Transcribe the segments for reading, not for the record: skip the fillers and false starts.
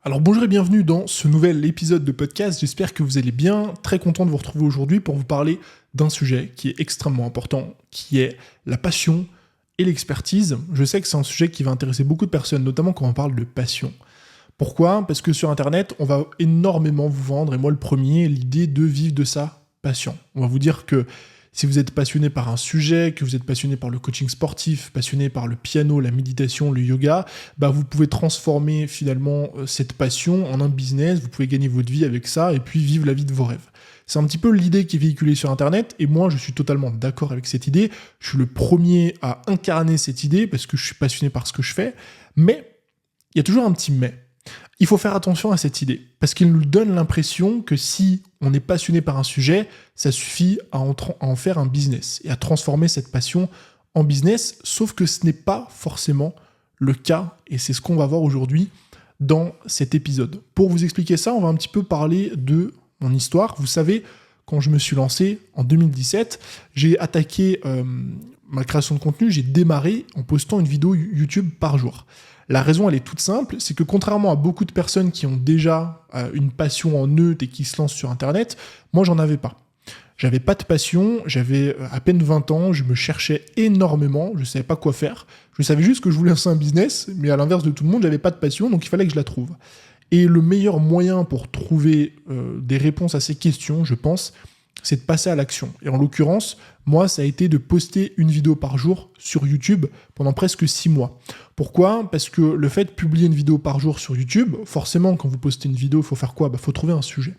Alors bonjour et bienvenue dans ce nouvel épisode de podcast, j'espère que vous allez bien, très content de vous retrouver aujourd'hui pour vous parler d'un sujet qui est extrêmement important, qui est la passion et l'expertise. Je sais que c'est un sujet qui va intéresser beaucoup de personnes, notamment quand on parle de passion. Pourquoi ? Parce que sur internet, on va énormément vous vendre, et moi le premier, l'idée de vivre de sa passion. On va vous dire que si vous êtes passionné par un sujet, que vous êtes passionné par le coaching sportif, passionné par le piano, la méditation, le yoga, vous pouvez transformer finalement cette passion en un business, vous pouvez gagner votre vie avec ça et puis vivre la vie de vos rêves. C'est un petit peu l'idée qui est véhiculée sur internet et moi je suis totalement d'accord avec cette idée, je suis le premier à incarner cette idée parce que je suis passionné par ce que je fais, mais il y a toujours un petit mais. Il faut faire attention à cette idée, parce qu'il nous donne l'impression que si on est passionné par un sujet, ça suffit à en faire un business et à transformer cette passion en business, sauf que ce n'est pas forcément le cas, et c'est ce qu'on va voir aujourd'hui dans cet épisode. Pour vous expliquer ça, on va un petit peu parler de mon histoire. Vous savez, quand je me suis lancé en 2017, j'ai attaqué ma création de contenu, j'ai démarré en postant une vidéo YouTube par jour. La raison, elle est toute simple, c'est que contrairement à beaucoup de personnes qui ont déjà une passion en eux et qui se lancent sur Internet, moi, j'en avais pas. J'avais pas de passion, j'avais à peine 20 ans, je me cherchais énormément, je savais pas quoi faire. Je savais juste que je voulais lancer un business, mais à l'inverse de tout le monde, j'avais pas de passion, donc il fallait que je la trouve. Et le meilleur moyen pour trouver des réponses à ces questions, je pense, c'est de passer à l'action. Et en l'occurrence, moi, ça a été de poster une vidéo par jour sur YouTube pendant presque 6 mois. Pourquoi ? Parce que le fait de publier une vidéo par jour sur YouTube, forcément, quand vous postez une vidéo, il faut faire quoi ? Faut trouver un sujet.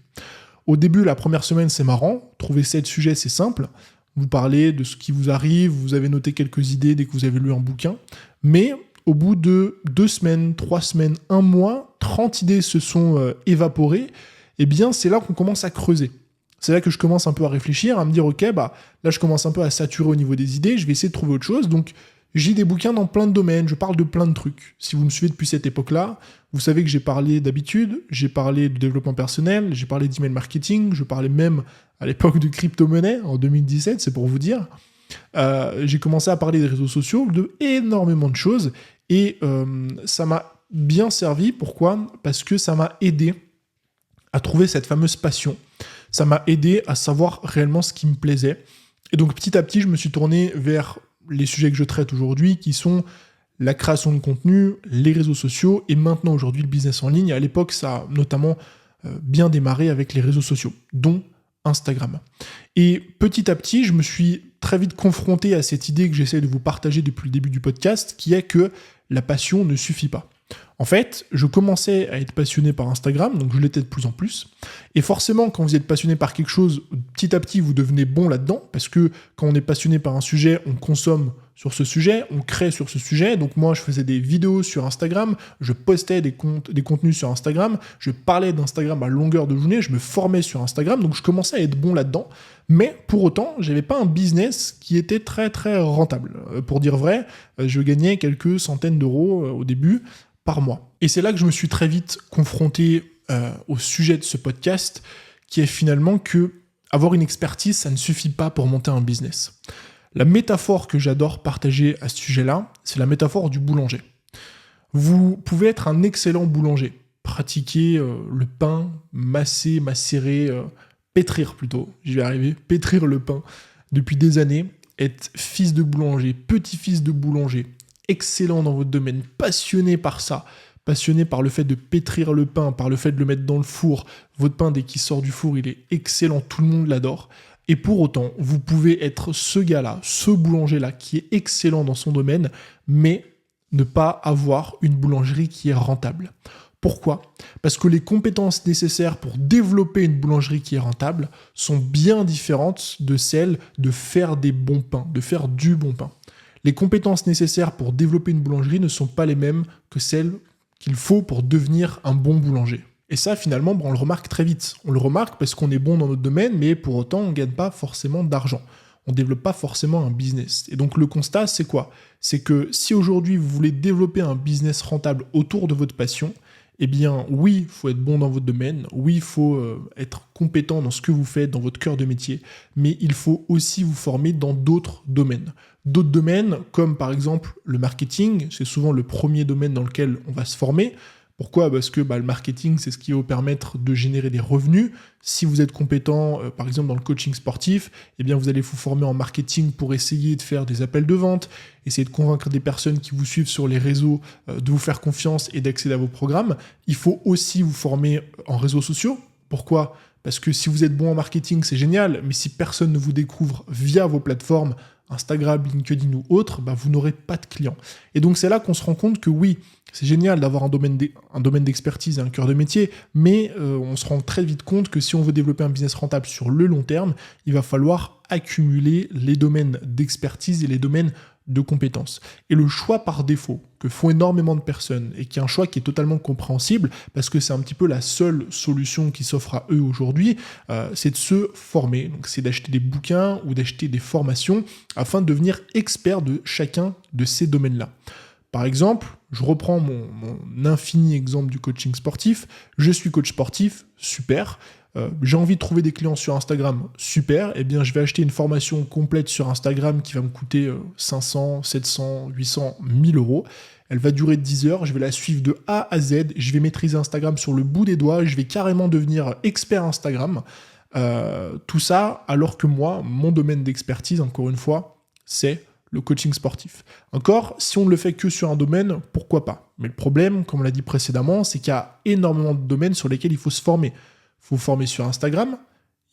Au début, la première semaine, c'est marrant. Trouver 7 sujets, c'est simple. Vous parlez de ce qui vous arrive, vous avez noté quelques idées dès que vous avez lu un bouquin. Mais au bout de 2 semaines, 3 semaines, 1 mois, 30 idées se sont évaporées. Eh bien, c'est là qu'on commence à creuser. C'est là que je commence un peu à réfléchir, à me dire, ok, là je commence un peu à saturer au niveau des idées, je vais essayer de trouver autre chose. Donc j'ai des bouquins dans plein de domaines, je parle de plein de trucs. Si vous me suivez depuis cette époque-là, vous savez que j'ai parlé d'habitude, j'ai parlé de développement personnel, j'ai parlé d'email marketing, je parlais même à l'époque de crypto-monnaie, en 2017, c'est pour vous dire. J'ai commencé à parler des réseaux sociaux, de énormément de choses, et ça m'a bien servi. Pourquoi ? Parce que ça m'a aidé à trouver cette fameuse passion. Ça m'a aidé à savoir réellement ce qui me plaisait. Et donc petit à petit, je me suis tourné vers les sujets que je traite aujourd'hui, qui sont la création de contenu, les réseaux sociaux, et maintenant aujourd'hui le business en ligne. À l'époque, ça a notamment bien démarré avec les réseaux sociaux, dont Instagram. Et petit à petit, je me suis très vite confronté à cette idée que j'essaie de vous partager depuis le début du podcast, qui est que la passion ne suffit pas. En fait, je commençais à être passionné par Instagram, donc je l'étais de plus en plus. Et forcément, quand vous êtes passionné par quelque chose, petit à petit, vous devenez bon là-dedans, parce que quand on est passionné par un sujet, on consomme sur ce sujet, on crée sur ce sujet. Donc moi, je faisais des vidéos sur Instagram, je postais des contenus sur Instagram, je parlais d'Instagram à longueur de journée, je me formais sur Instagram, donc je commençais à être bon là-dedans. Mais pour autant, j'avais pas un business qui était très très rentable. Pour dire vrai, je gagnais quelques centaines d'euros au début par mois. Et c'est là que je me suis très vite confronté au sujet de ce podcast, qui est finalement que avoir une expertise, ça ne suffit pas pour monter un business. La métaphore que j'adore partager à ce sujet-là, c'est la métaphore du boulanger. Vous pouvez être un excellent boulanger, pratiquer le pain, masser, macérer, pétrir plutôt, j'y vais arriver, pétrir le pain depuis des années, être fils de boulanger, petit-fils de boulanger, excellent dans votre domaine, passionné par ça, passionné par le fait de pétrir le pain, par le fait de le mettre dans le four. Votre pain, dès qu'il sort du four, il est excellent, tout le monde l'adore. Et pour autant, vous pouvez être ce gars-là, ce boulanger-là, qui est excellent dans son domaine, mais ne pas avoir une boulangerie qui est rentable. Pourquoi ? Parce que les compétences nécessaires pour développer une boulangerie qui est rentable sont bien différentes de celles de faire des bons pains, de faire du bon pain. Les compétences nécessaires pour développer une boulangerie ne sont pas les mêmes que celles qu'il faut pour devenir un bon boulanger. Et ça, finalement, on le remarque très vite. On le remarque parce qu'on est bon dans notre domaine, mais pour autant, on ne gagne pas forcément d'argent. On ne développe pas forcément un business. Et donc, le constat, c'est quoi ? C'est que si aujourd'hui, vous voulez développer un business rentable autour de votre passion, eh bien, oui, il faut être bon dans votre domaine, oui, il faut être compétent dans ce que vous faites, dans votre cœur de métier, mais il faut aussi vous former dans d'autres domaines. D'autres domaines, comme par exemple le marketing, c'est souvent le premier domaine dans lequel on va se former. Pourquoi ? Parce que le marketing, c'est ce qui va vous permettre de générer des revenus. Si vous êtes compétent, par exemple dans le coaching sportif, eh bien vous allez vous former en marketing pour essayer de faire des appels de vente, essayer de convaincre des personnes qui vous suivent sur les réseaux de vous faire confiance et d'accéder à vos programmes. Il faut aussi vous former en réseaux sociaux. Pourquoi ? Parce que si vous êtes bon en marketing, c'est génial, mais si personne ne vous découvre via vos plateformes, Instagram, LinkedIn ou autres, vous n'aurez pas de clients. Et donc c'est là qu'on se rend compte que oui, c'est génial d'avoir un domaine d'expertise et un cœur de métier, mais on se rend très vite compte que si on veut développer un business rentable sur le long terme, il va falloir accumuler les domaines d'expertise et les domaines de compétences. Et le choix par défaut que font énormément de personnes et qui est un choix qui est totalement compréhensible parce que c'est un petit peu la seule solution qui s'offre à eux aujourd'hui, c'est de se former. Donc c'est d'acheter des bouquins ou d'acheter des formations afin de devenir expert de chacun de ces domaines-là. Par exemple, je reprends mon infini exemple du coaching sportif. Je suis coach sportif, super. J'ai envie de trouver des clients sur Instagram, super. Eh bien, je vais acheter une formation complète sur Instagram qui va me coûter 500, 700, 800, 1000 euros. Elle va durer 10 heures. Je vais la suivre de A à Z. Je vais maîtriser Instagram sur le bout des doigts. Je vais carrément devenir expert Instagram. Tout ça, alors que moi, mon domaine d'expertise, encore une fois, c'est le coaching sportif. Encore, si on ne le fait que sur un domaine, pourquoi pas ? Mais le problème, comme on l'a dit précédemment, c'est qu'il y a énormément de domaines sur lesquels il faut se former. Il faut vous former sur Instagram,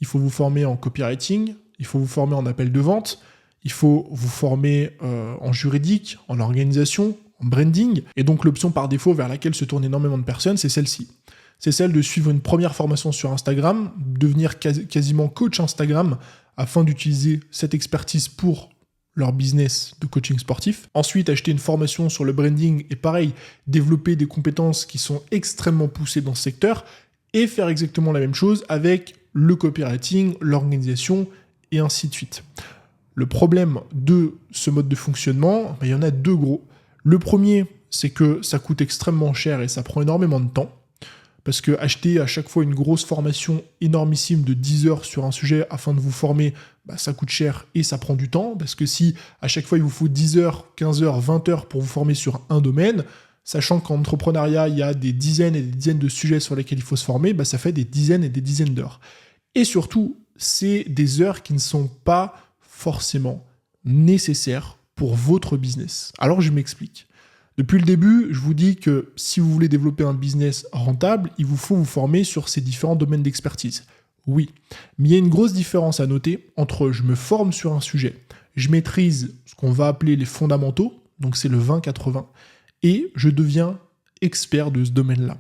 il faut vous former en copywriting, il faut vous former en appel de vente, il faut vous former en juridique, en organisation, en branding. Et donc l'option par défaut vers laquelle se tournent énormément de personnes, c'est celle-ci. C'est celle de suivre une première formation sur Instagram, devenir quasiment coach Instagram afin d'utiliser cette expertise pour leur business de coaching sportif. Ensuite, acheter une formation sur le branding et pareil, développer des compétences qui sont extrêmement poussées dans ce secteur et faire exactement la même chose avec le copywriting, l'organisation et ainsi de suite. Le problème de ce mode de fonctionnement, il y en a deux gros. Le premier, c'est que ça coûte extrêmement cher et ça prend énormément de temps. Parce que acheter à chaque fois une grosse formation énormissime de 10 heures sur un sujet afin de vous former, ça coûte cher et ça prend du temps. Parce que si à chaque fois il vous faut 10 heures, 15 heures, 20 heures pour vous former sur un domaine, sachant qu'en entrepreneuriat, il y a des dizaines et des dizaines de sujets sur lesquels il faut se former, ça fait des dizaines et des dizaines d'heures. Et surtout, c'est des heures qui ne sont pas forcément nécessaires pour votre business. Alors je m'explique. Depuis le début, je vous dis que si vous voulez développer un business rentable, il vous faut vous former sur ces différents domaines d'expertise. Oui, mais il y a une grosse différence à noter entre je me forme sur un sujet, je maîtrise ce qu'on va appeler les fondamentaux, donc c'est le 20-80, et je deviens expert de ce domaine-là.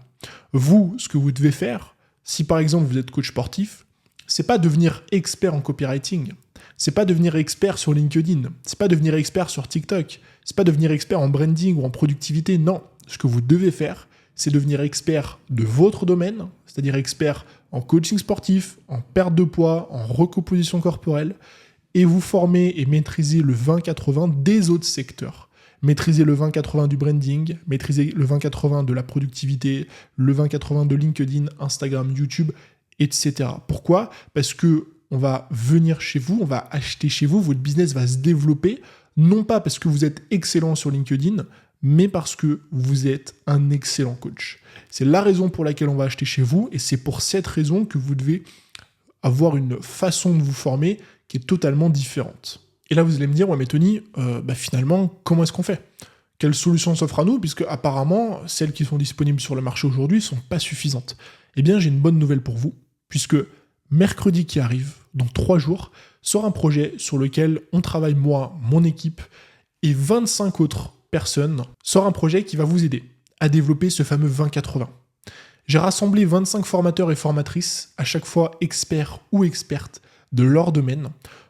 Vous, ce que vous devez faire, si par exemple vous êtes coach sportif, c'est pas devenir expert en copywriting, c'est pas devenir expert sur LinkedIn, c'est pas devenir expert sur TikTok, c'est pas devenir expert en branding ou en productivité, non. Ce que vous devez faire, c'est devenir expert de votre domaine, c'est-à-dire expert en coaching sportif, en perte de poids, en recomposition corporelle, et vous former et maîtriser le 20-80 des autres secteurs. Maîtriser le 20-80 du branding, maîtriser le 20-80 de la productivité, le 20-80 de LinkedIn, Instagram, YouTube, etc. Pourquoi ? Parce que on va venir chez vous, on va acheter chez vous, votre business va se développer, non pas parce que vous êtes excellent sur LinkedIn, mais parce que vous êtes un excellent coach. C'est la raison pour laquelle on va acheter chez vous, et c'est pour cette raison que vous devez avoir une façon de vous former qui est totalement différente. Et là, vous allez me dire, ouais mais Tony, finalement, comment est-ce qu'on fait ? Quelles solutions s'offrent à nous ? Puisque apparemment, celles qui sont disponibles sur le marché aujourd'hui ne sont pas suffisantes. Eh bien, j'ai une bonne nouvelle pour vous, puisque mercredi qui arrive, dans 3 jours, sort un projet sur lequel on travaille moi, mon équipe et 25 autres personnes, sort un projet qui va vous aider à développer ce fameux 20-80. J'ai rassemblé 25 formateurs et formatrices, à chaque fois experts ou expertes de leur domaine,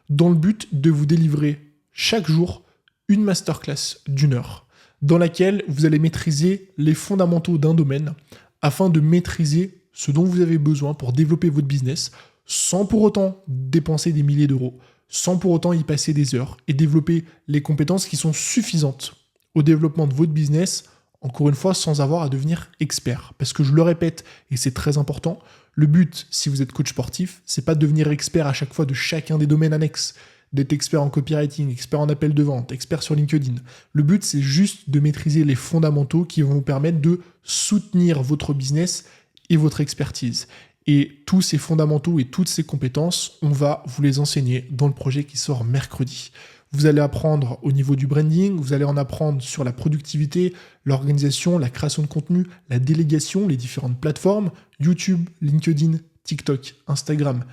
dans le but de vous délivrer chaque jour une masterclass d'1 heure, dans laquelle vous allez maîtriser les fondamentaux d'un domaine afin de maîtriser ce dont vous avez besoin pour développer votre business sans pour autant dépenser des milliers d'euros, sans pour autant y passer des heures et développer les compétences qui sont suffisantes au développement de votre business, encore une fois, sans avoir à devenir expert. Parce que je le répète, et c'est très important, le but, si vous êtes coach sportif, c'est pas de devenir expert à chaque fois de chacun des domaines annexes. d'être expert en copywriting, expert en appel de vente, expert sur LinkedIn. Le but, c'est juste de maîtriser les fondamentaux qui vont vous permettre de soutenir votre business et votre expertise. Et tous ces fondamentaux et toutes ces compétences, on va vous les enseigner dans le projet qui sort mercredi. Vous allez apprendre au niveau du branding, vous allez en apprendre sur la productivité, l'organisation, la création de contenu, la délégation, les différentes plateformes, YouTube, LinkedIn, TikTok, Instagram,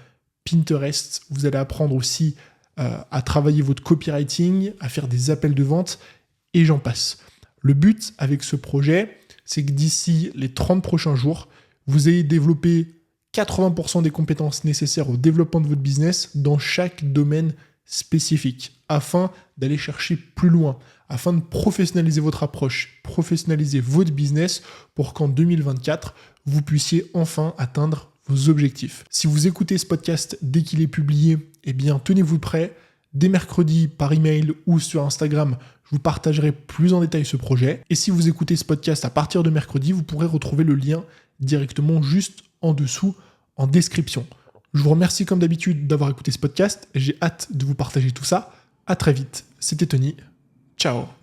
Pinterest. Vous allez apprendre aussi à travailler votre copywriting, à faire des appels de vente, et j'en passe. Le but avec ce projet, c'est que d'ici les 30 prochains jours, vous ayez développé 80% des compétences nécessaires au développement de votre business dans chaque domaine spécifique, afin d'aller chercher plus loin, afin de professionnaliser votre approche, professionnaliser votre business pour qu'en 2024, vous puissiez enfin atteindre vos objectifs. Si vous écoutez ce podcast dès qu'il est publié, eh bien tenez-vous prêt. Dès mercredi, par email ou sur Instagram, je vous partagerai plus en détail ce projet. Et si vous écoutez ce podcast à partir de mercredi, vous pourrez retrouver le lien directement juste en dessous en description. Je vous remercie comme d'habitude d'avoir écouté ce podcast. J'ai hâte de vous partager tout ça. À très vite. C'était Tony. Ciao.